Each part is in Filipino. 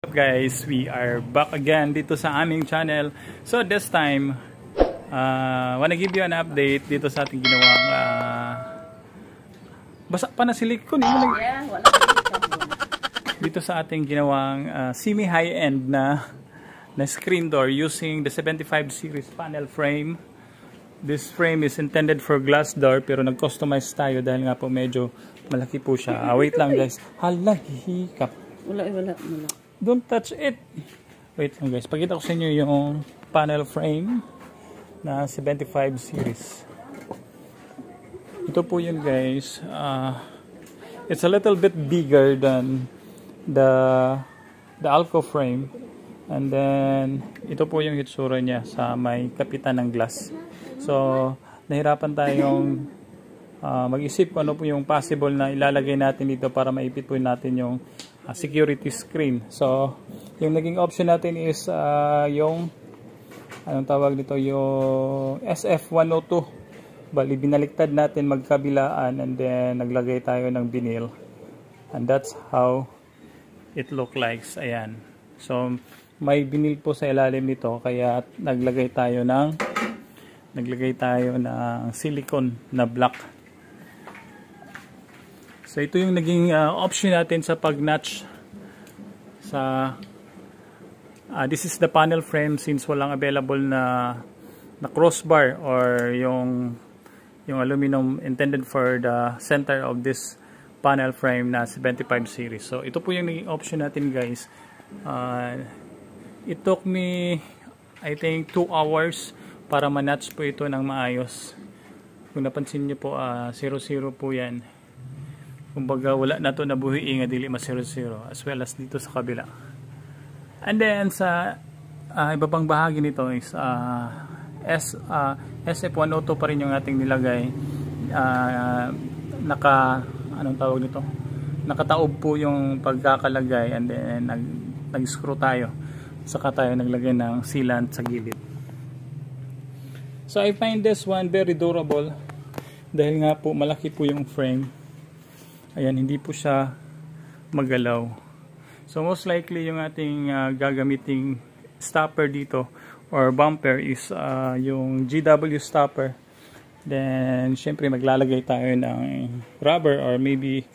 Guys, we are back again dito sa aming channel. So this time wanna give you an update dito sa ating ginawang basa pa na silikon dito sa ating ginawang semi high-end na screen door using the 75 series panel frame. This frame is intended for glass door pero nag-customize tayo dahil nga po medyo malaki po siya. Wait lang guys. Hala, hihikap. Wala. Don't touch it. Wait lang guys. Pakita ko sa inyo yung panel frame na 75 series. Ito po yun guys. It's a little bit bigger than the Alco frame. And then, ito po yung itsura niya sa may kapitan ng glass. So, nahirapan tayong mag-isip kung ano po yung possible na ilalagay natin dito para maipit po natin yung security screen. So, yung naging option natin is yung anong tawag nito, yung SF102. Bali, binaliktad natin magkabilaan and then naglagay tayo ng vinyl. And that's how it look like. Ayan. So, may vinyl po sa ilalim nito kaya naglagay tayo ng silicone na black. So ito yung naging option natin sa pag-notch sa this is the panel frame since walang available na crossbar or yung aluminum intended for the center of this panel frame na 75 series. So ito po yung naging option natin guys. It took me I think 2 hours para ma-notch po ito ng maayos. Kung napansin niyo po 0-0 po yan. Kumbaga wala na to nabuhi nga dili ma 0-0 as well as dito sa kabila. And then sa iba pang bahagi nito is SF102 pa rin yung ating nilagay. Anong tawag nito? Nakataob po yung pagkakalagay and then nag-screw tayo. Saka tayo naglagay ng sealant sa gilid. So I find this one very durable dahil nga po malaki po yung frame. Ayan, hindi po siya magalaw. So most likely yung ating gagamiting stopper dito or bumper is yung GW stopper. Then syempre maglalagay tayo ng rubber or maybe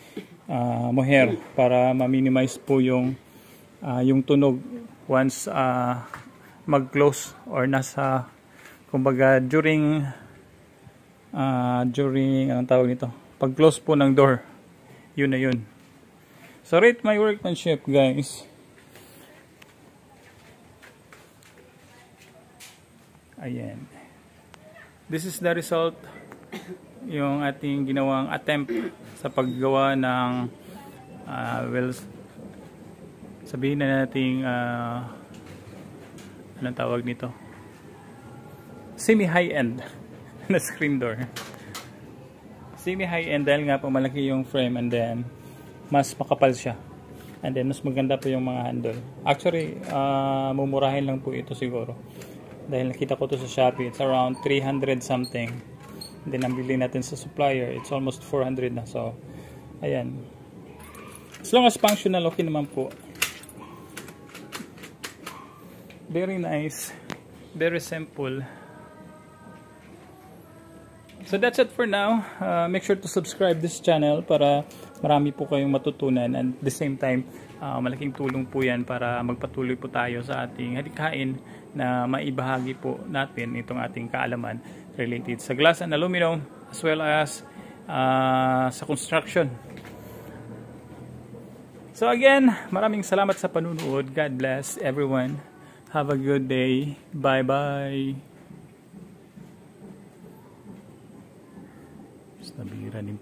mohair para ma-minimize po yung tunog once mag-close or nasa kumbaga during anong tawag nito, pag-close po ng door. Yun na yun. So rate my workmanship guys. Ayan. This is the result. Yung ating ginawang attempt sa paggawa ng well, sabihin na natin anong tawag nito, semi high-end na screen door. Semi high-end dahil nga po malaki yung frame and then mas makapal siya. And then mas maganda po yung mga handle. Actually, mumurahin lang po ito siguro. Dahil nakita ko to sa Shopee, it's around 300 something. And then ang bili natin sa supplier, it's almost 400 na. So, ayan. As long as functional, okay naman po. Very nice. Very simple. So that's it for now. Make sure to subscribe this channel para marami po kayong matutunan and at the same time malaking tulong po yan para magpatuloy po tayo sa ating halikhain na maibahagi po natin itong ating kaalaman related sa glass and aluminum as well as sa construction. So again, maraming salamat sa panunood. God bless everyone. Have a good day. Bye-bye. Nabira din